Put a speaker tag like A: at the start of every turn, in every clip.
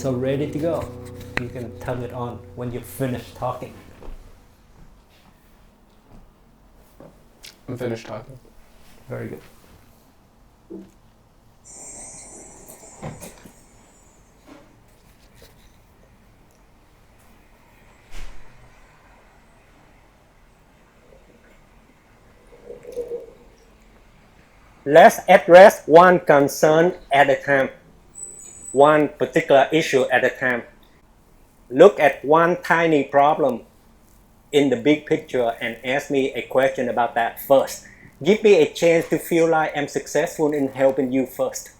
A: So ready to go. You can turn it on when you finish talking.
B: I'm finished talking.
A: Very good. Let's address one concern at a time, one particular issue at a time. Look at one tiny problem in the big picture and ask me a question about that first. Give me a chance to feel like I'm successful in helping you first.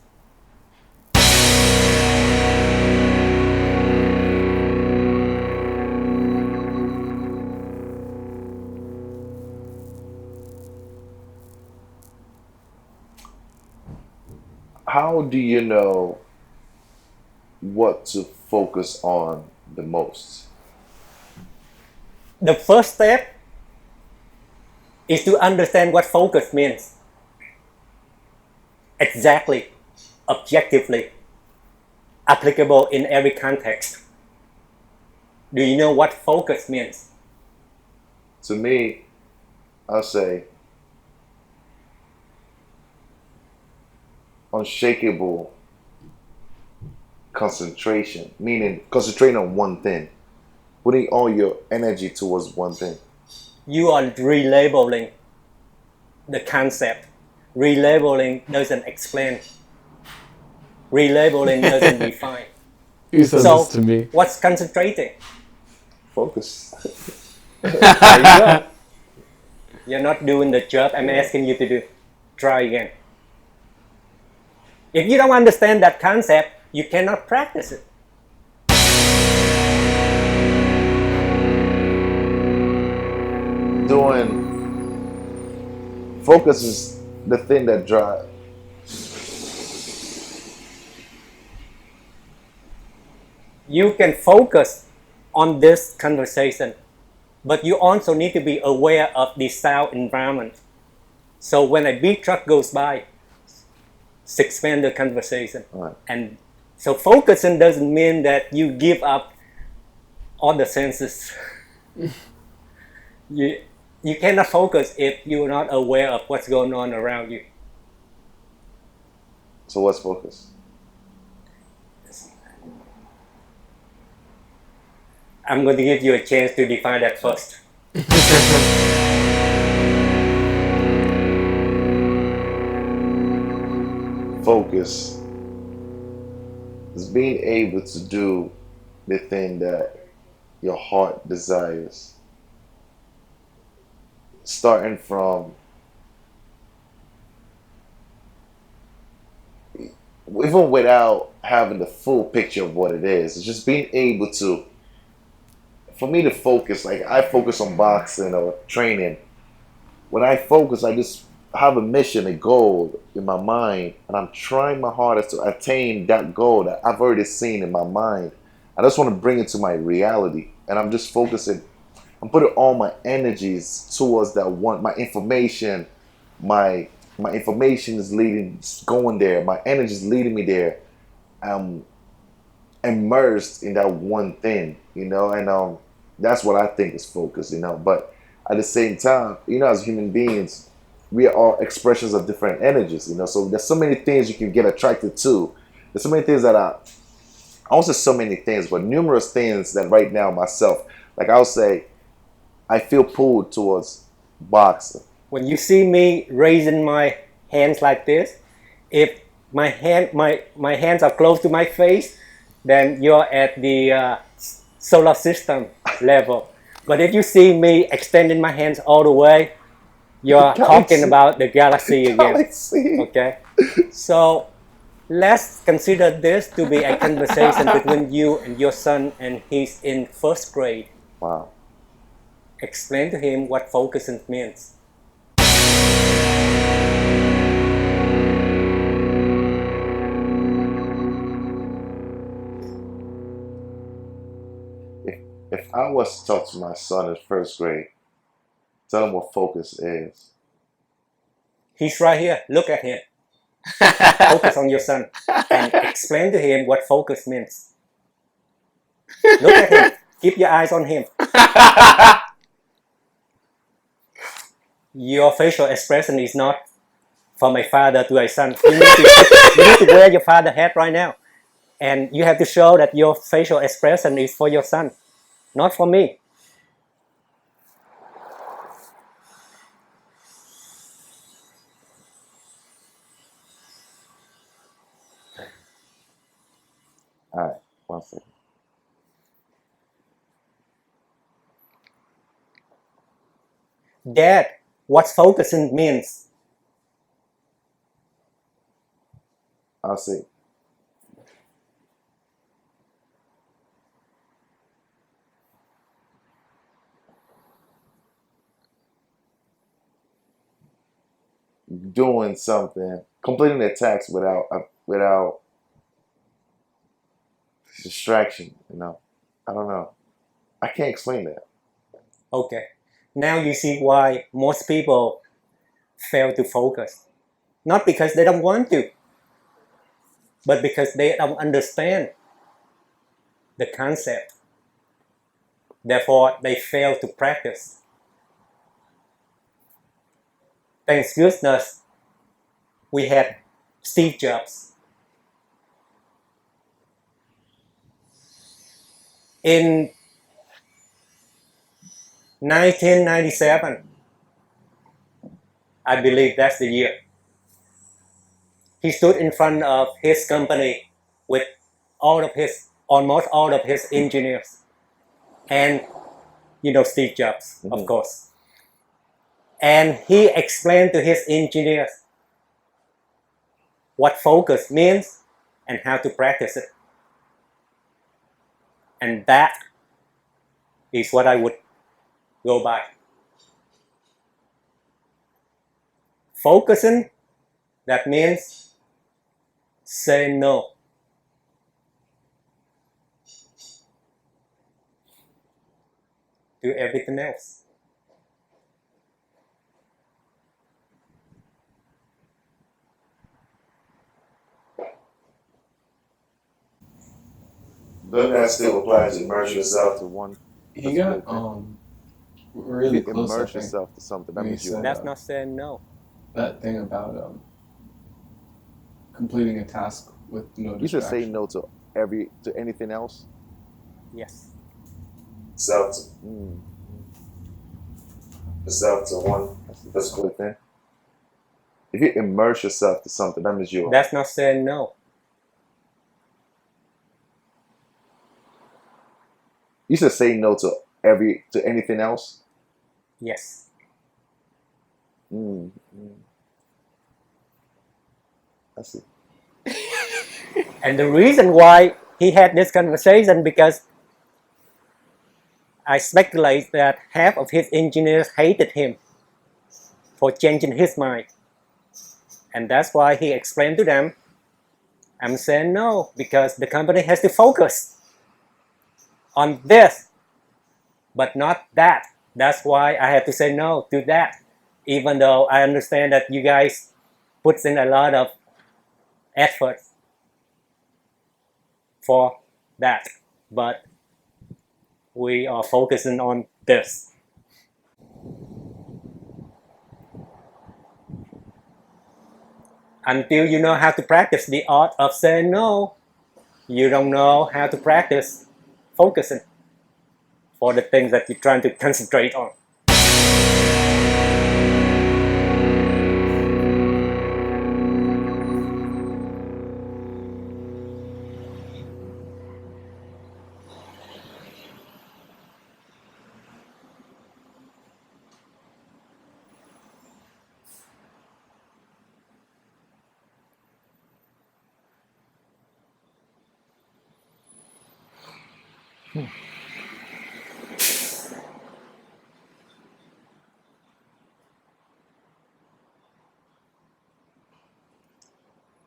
C: How do you know what to focus on the most?
A: The first step is to understand what focus means. Exactly, objectively, applicable in every context. Do you know what focus means?
C: To me, I'll say unshakable concentration, meaning concentrating on one thing, putting all your energy towards one thing.
A: You are relabeling the concept. Relabeling doesn't explain. Relabeling doesn't define.
B: You said
A: So,
B: this to me.
A: what's concentrating?
C: Focus.
A: There you go. You're not doing the job I'm asking you to do. Try again. If you don't understand that concept, you cannot practice it.
C: Focus is the thing that drives.
A: You can focus on this conversation, but you also need to be aware of the sound environment. So when a big truck goes by, suspend the conversation.
C: Right.
A: And so focusing doesn't mean that you give up all the senses. You cannot focus if you're not aware of what's going on around you.
C: So what's focus?
A: I'm going to give you a chance to define that first.
C: Focus is being able to do the thing that your heart desires. Starting from even without having the full picture of what it is, it's just being able to, for me to focus, like I focus on boxing or training. When I focus, I just have a mission, a goal in my mind, and I'm trying my hardest to attain that goal that I've already seen in my mind. I just want to bring it to my reality, and I'm just focusing. I'm putting all my energies towards that one. My information is leading, going there. My energy is leading me there. I'm immersed in that one thing, and that's what I think is focus, But at the same time, as human beings, we are all expressions of different energies, So there's so many things you can get attracted to. There's so many things that I won't say so many things, but numerous things that right now myself, like I'll say, I feel pulled towards boxing.
A: When you see me raising my hands like this, if my hands are close to my face, then you're at the solar system level. But if you see me extending my hands all the way, you're talking about the galaxy again.
C: Galaxy.
A: Okay? So let's consider this to be a conversation between you and your son, and he's in first grade.
C: Wow.
A: Explain to him what focusing means.
C: If I was to talk to my son in first grade, tell him what focus is.
A: He's right here. Look at him. Focus on your son and explain to him what focus means. Look at him. Keep your eyes on him. Your facial expression is not from a father to a son. You need to wear your father hat right now. And you have to show that your facial expression is for your son, not for me.
C: All right, 1 second.
A: Dad, what focusing means?
C: I'll see. Doing something, completing a task without distraction. You know, I don't know. I can't explain that.
A: Okay. Now you see why most people fail to focus. Not because they don't want to, but because they don't understand the concept. Therefore, they fail to practice. Thank goodness we had Steve Jobs. In 1997, I believe that's the year, he stood in front of his company with almost all of his engineers. And you know Steve Jobs, of course. And he explained to his engineers what focus means and how to practice it. And that is what I would go by. Focusing, that means say no. To everything else.
C: Doesn't that still apply to immerse yourself to one?
B: He got really close.
C: Immerse yourself to something. That means you.
A: That's not saying no.
B: That thing about completing a task with no distraction.
C: You should say no to anything else.
A: Yes.
C: Self to one. That's a good thing. If you immerse yourself to something, that means you.
A: That's not saying no.
C: You should say no to anything else.
A: Yes.
C: I see.
A: And the reason why he had this conversation, because I speculate that half of his engineers hated him for changing his mind. And that's why he explained to them, I'm saying no, because the company has to focus on this, but not that. That's why I had to say no to that, even though I understand that you guys put in a lot of effort for that, but we are focusing on this. Until you know how to practice the art of saying no, you don't know how to practice focusing for the things that you're trying to concentrate on.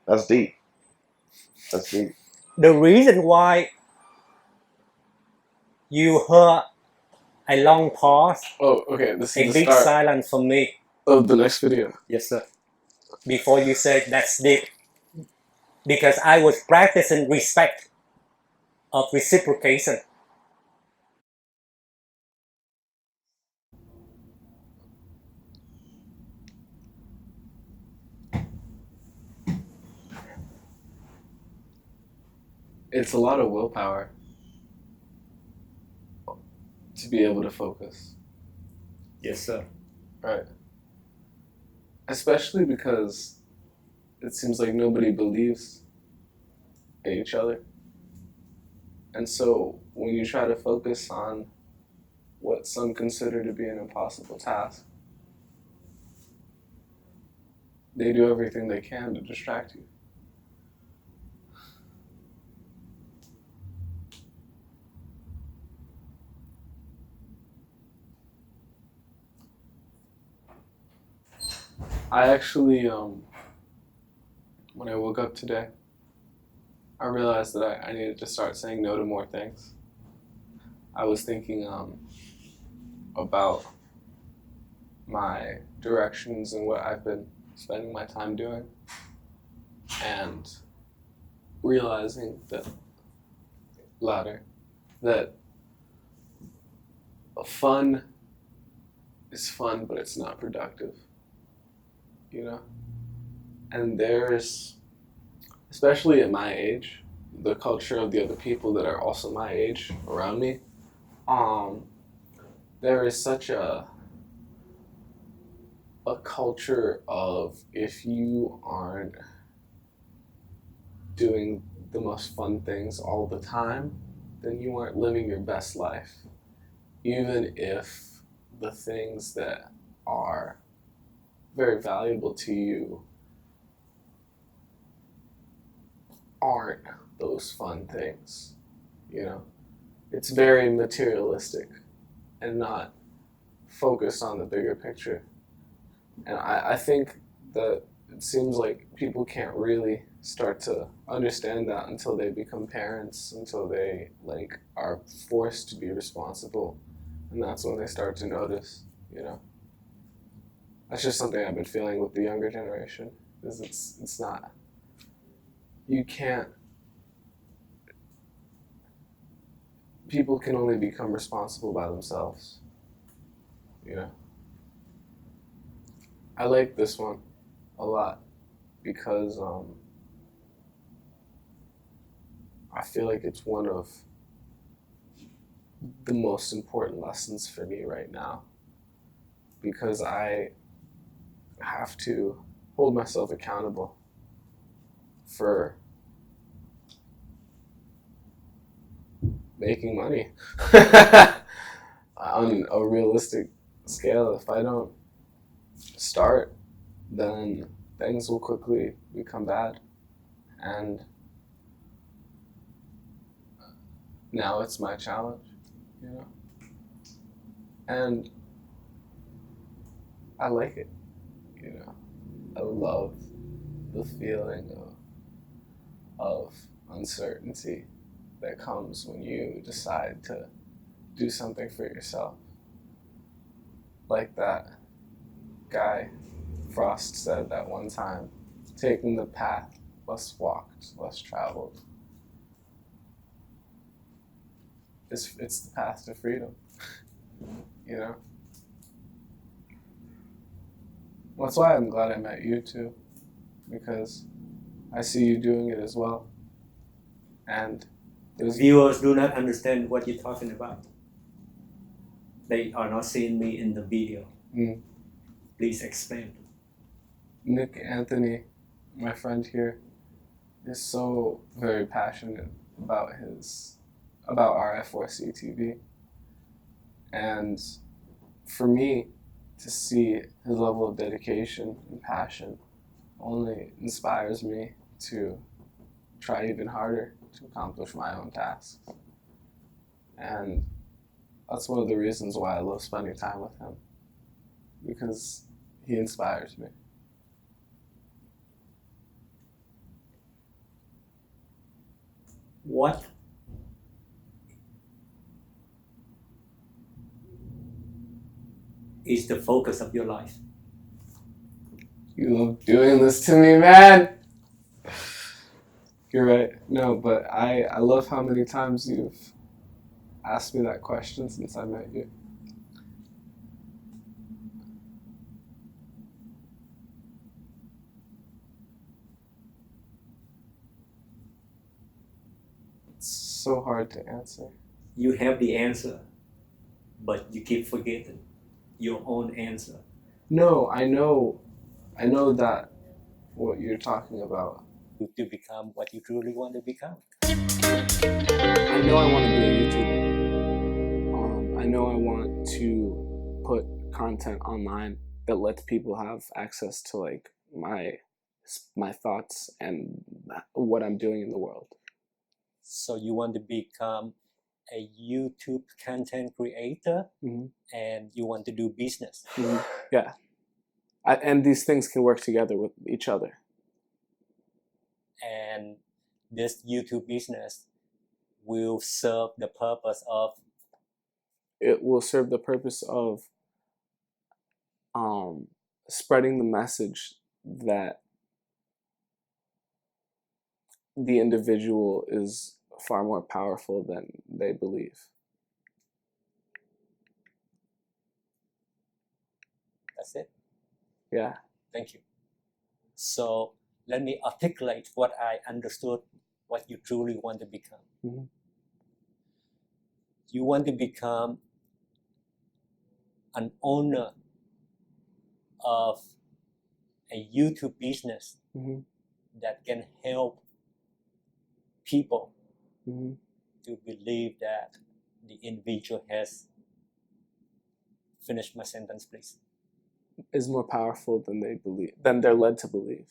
C: That's deep. That's deep.
A: The reason why you heard a long pause,
B: Oh, okay. This
A: a
B: is the
A: big
B: start
A: silence from me.
B: of the next video.
A: Yes, sir. Before you said that's deep. Because I was practicing respect of reciprocation.
B: it's a lot of willpower to be able to focus.
A: Yes, sir.
B: Right. Especially because it seems like nobody believes in each other. And so when you try to focus on what some consider to be an impossible task, they do everything they can to distract you. I actually, when I woke up today, I realized that I needed to start saying no to more things. I was thinking about my directions and what I've been spending my time doing, and realizing that fun is fun, but it's not productive, you know? And there's, especially at my age, the culture of the other people that are also my age around me, there is such a culture of, if you aren't doing the most fun things all the time, then you aren't living your best life. Even if the things that are very valuable to you aren't those fun things, you know? It's very materialistic and not focused on the bigger picture. And I think that it seems like people can't really start to understand that until they become parents, until they like are forced to be responsible, and that's when they start to notice, you know. That's just something I've been feeling with the younger generation. Is it's not, you can't, people can only become responsible by themselves, you know. I like this one a lot because I feel like it's one of the most important lessons for me right now, because I have to hold myself accountable for making money on a realistic scale. If I don't start, then things will quickly become bad. And now it's my challenge, you know? And I like it, you know? I love the feeling of uncertainty that comes when you decide to do something for yourself. Like that guy Frost said that one time, taking the path less walked, less traveled. It's the path to freedom, you know? That's why I'm glad I met you too, because I see you doing it as well. And
A: Viewers do not understand what you're talking about. They are not seeing me in the video. Please explain.
B: Nick Anthony, my friend here, is so very passionate about our F4C TV. And for me to see his level of dedication and passion only inspires me to try even harder to accomplish my own tasks. And that's one of the reasons why I love spending time with him, because he inspires me.
A: What is the focus of your life?
B: You love doing this to me, man. You're right. No, but I love how many times you've asked me that question since I met you. so hard to answer.
A: You have the answer, but you keep forgetting your own answer.
B: No, I know that what you're talking about.
A: To become what you truly want to become.
B: I know I want to be a YouTuber. I know I want to put content online that lets people have access to like my thoughts and what I'm doing in the world.
A: So you want to become a YouTube content creator, and you want to do business.
B: Yeah. And these things can work together with each other.
A: And this YouTube business will serve the purpose of?
B: It will serve the purpose of spreading the message that the individual is far more powerful than they believe.
A: That's it.
B: Yeah.
A: Thank you. So let me articulate what I understood, what you truly want to become. You want to become an owner of a YouTube business that can help people to believe that the individual has, finish my sentence, please,
B: is more powerful than they believe, than they're led to believe.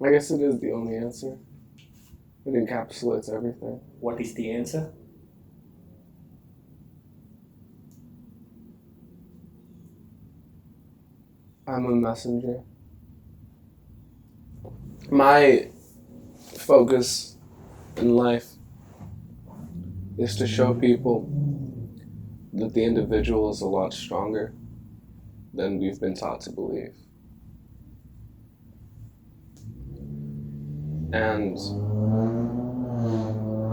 B: I guess it is the only answer. It encapsulates everything.
A: What is the answer?
B: I'm a messenger. My focus in life is to show people that the individual is a lot stronger than we've been taught to believe. And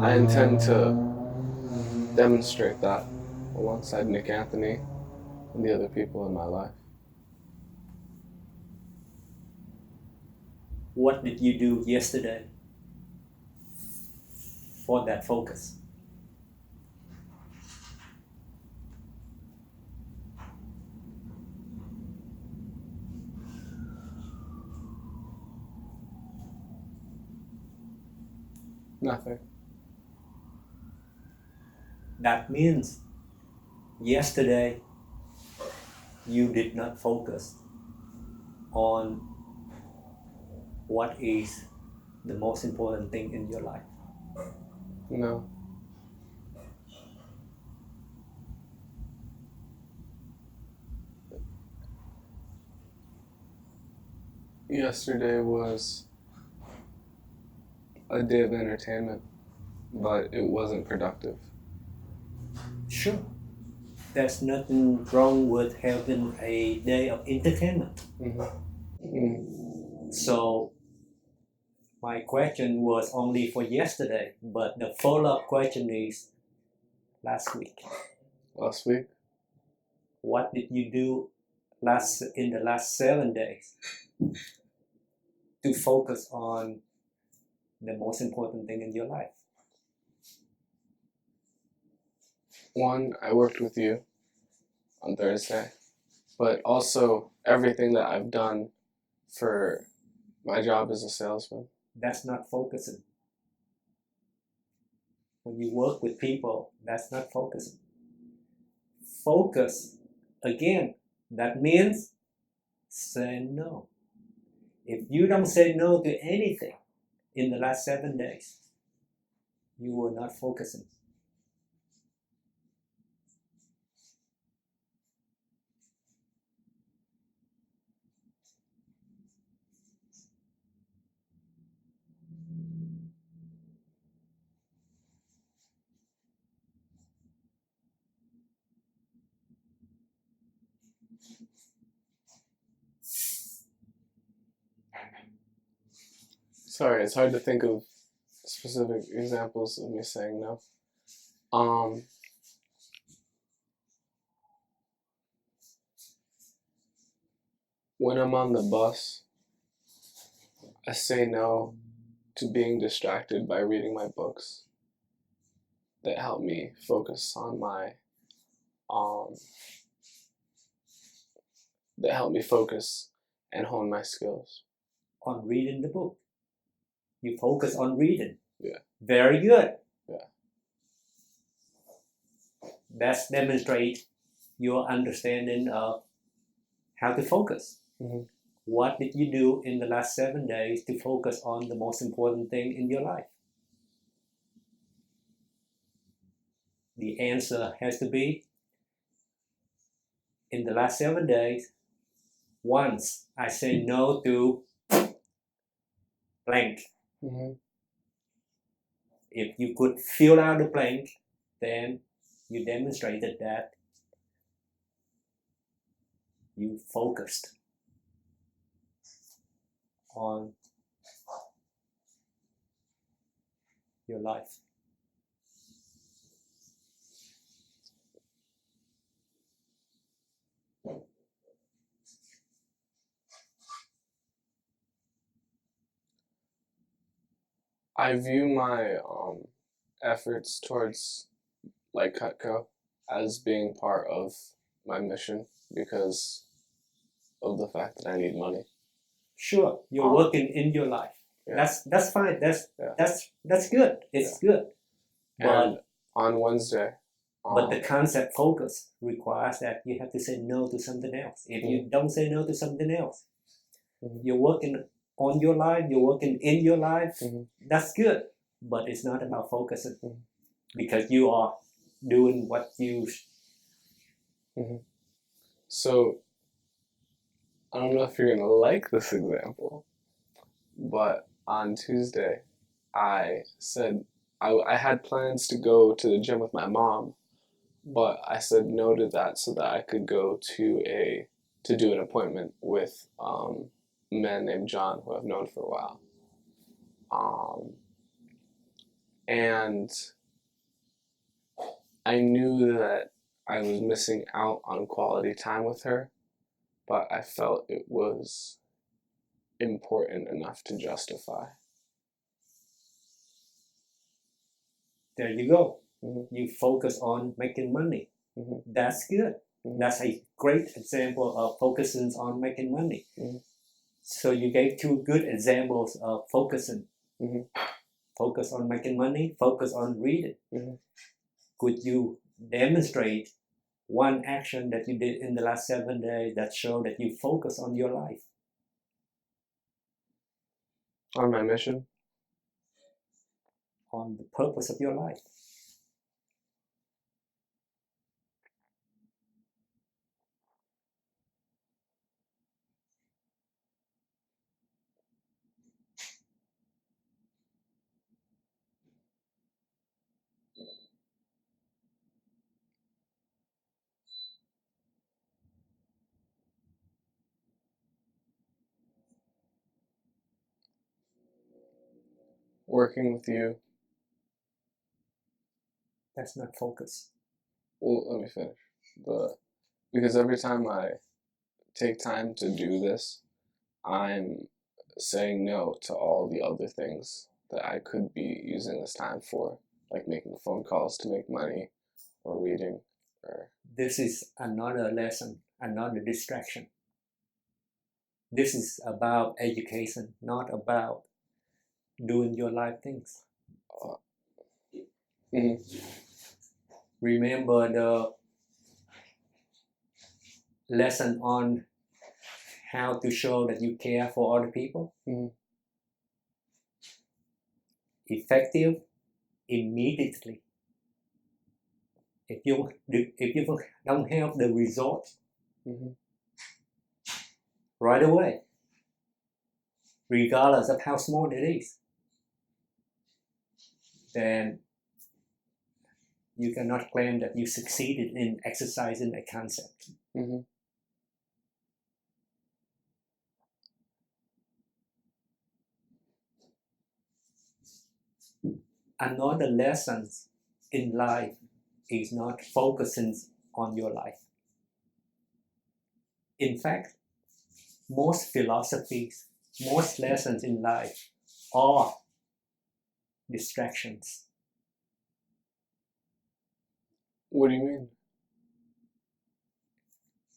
B: I intend to demonstrate that alongside Nick Anthony and the other people in my life.
A: What did you do yesterday for that focus?
B: Nothing.
A: That means yesterday you did not focus on what is the most important thing in your life.
B: No. Yesterday was a day of entertainment, but it wasn't productive.
A: Sure. There's nothing wrong with having a day of entertainment. So my question was only for yesterday, but the follow-up question is last week.
B: Last week?
A: What did you do in the last 7 days to focus on the most important thing in your life?
B: One, I worked with you on Thursday, but also everything that I've done for my job as a salesman.
A: That's not focusing. When you work with people, that's not focusing. Focus, again, that means say no. If you don't say no to anything in the last 7 days, you were not focusing.
B: Sorry, it's hard to think of specific examples of me saying no. When I'm on the bus, I say no to being distracted by reading my books that help me focus on my that help me focus and hone my skills.
A: On reading the book. You focus on reading.
B: Yeah.
A: Very good.
B: Yeah.
A: That demonstrates your understanding of how to focus.
B: Mm-hmm.
A: What did you do in the last 7 days to focus on the most important thing in your life? The answer has to be, in the last 7 days, once I say no to blank.
B: Mm-hmm.
A: If you could fill out the blank, then you demonstrated that you focused on your life.
B: I view my efforts towards like Cutco as being part of my mission because of the fact that I need money.
A: Sure, you're working in your life.
B: Yeah.
A: That's fine.
B: Yeah.
A: That's good. It's good.
B: And
A: But
B: on Wednesday,
A: but the concept focus requires that you have to say no to something else. If you don't say no to something else, you're working on your life, you're working in your life. That's good. But it's not about focusing because you are doing what you.
B: So I don't know if you're gonna like this example, but on Tuesday, I said I had plans to go to the gym with my mom, but I said no to that so that I could go to do an appointment with a man named John who I've known for a while. And I knew that I was missing out on quality time with her, but I felt it was important enough to justify.
A: There you go.
B: Mm-hmm.
A: You focus on making money.
B: Mm-hmm.
A: That's good.
B: Mm-hmm.
A: That's a great example of focusing on making money.
B: Mm-hmm.
A: So you gave 2 good examples of focusing.
B: Mm-hmm.
A: Focus on making money, focus on reading.
B: Mm-hmm.
A: Could you demonstrate one action that you did in the last 7 days that showed that you focus on your life?
B: On my mission?
A: On the purpose of your life.
B: Working with you.
A: That's not focus.
B: Well, let me finish. Because every time I take time to do this, I'm saying no to all the other things that I could be using this time for, like making phone calls to make money or reading.
A: This is another lesson, another distraction. This is about education, not about doing your life things.
B: Mm-hmm.
A: Remember the lesson on how to show that you care for other people?
B: Mm-hmm.
A: Effective immediately. If you don't have the result right away, regardless of how small it is, then you cannot claim that you succeeded in exercising a concept.
B: Mm-hmm.
A: another lesson in life is not focusing on your life. In fact, most philosophies, most lessons in life are distractions.
B: What do you mean?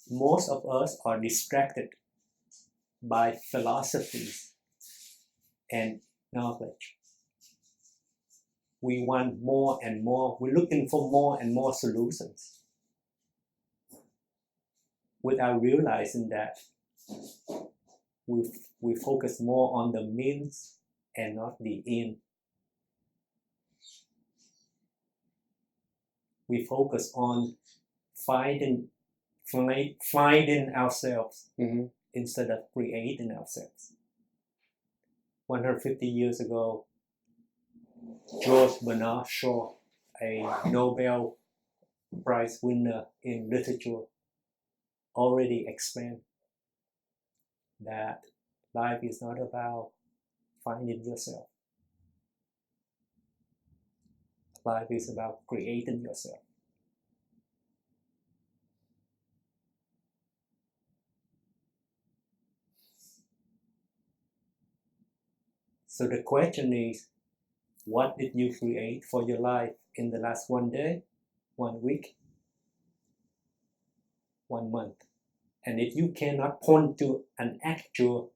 A: Most of us are distracted by philosophies and knowledge. We want more and more, we're looking for more and more solutions without realizing that we focus more on the means and not the end. We focus on finding ourselves instead of creating ourselves. 150 years ago, George Bernard Shaw, a Nobel Prize winner in literature, already explained that life is not about finding yourself. Life is about creating yourself. So the question is, what did you create for your life in the last one day, 1 week, 1 month? And if you cannot point to an actual,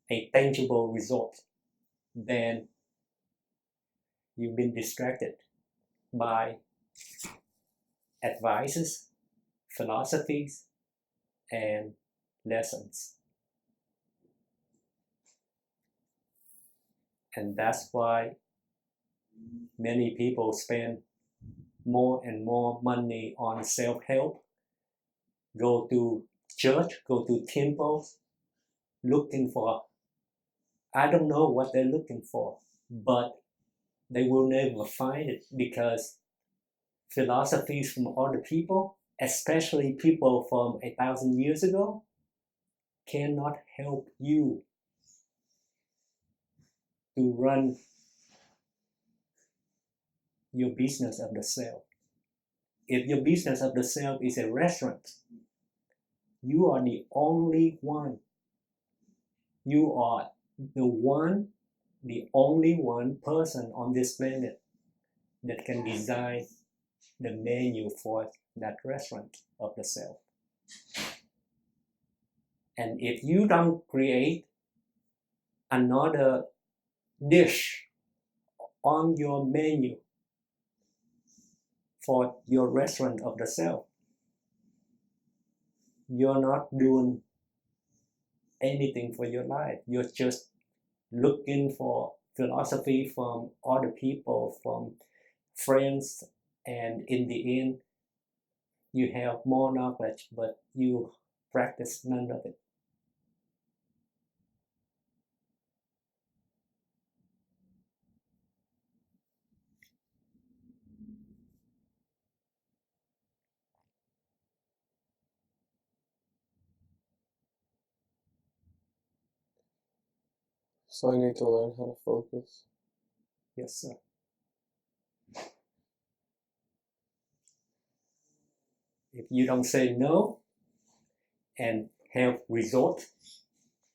A: a tangible result, then you've been distracted by advices, philosophies, and lessons. And that's why many people spend more and more money on self-help, go to church, go to temples, looking for, I don't know what they're looking for, but they will never find it, because philosophies from other people, especially people from 1,000 years ago, cannot help you to run your business of the self. If your business of the self is a restaurant, you are the only one. You are the only one person on this planet that can design the menu for that restaurant of the self. And if you don't create another dish on your menu for your restaurant of the self, you're not doing anything for your life. You're just looking for philosophy from other people, from friends, and in the end, you have more knowledge, but you practice none of it.
B: So I need to learn how to focus.
A: Yes, sir. If you don't say no and have result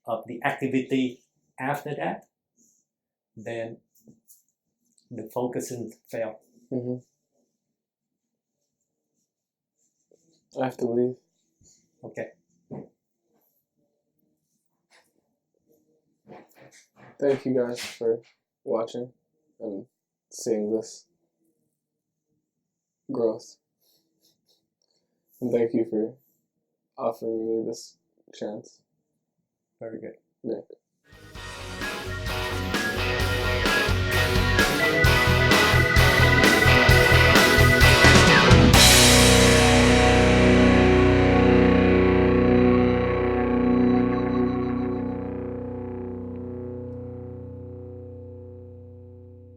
A: of the activity after that, then the focusing fail.
B: I have to leave.
A: Okay.
B: Thank you guys for watching and seeing this growth. And thank you for offering me this chance.
A: Very good.
B: Nick.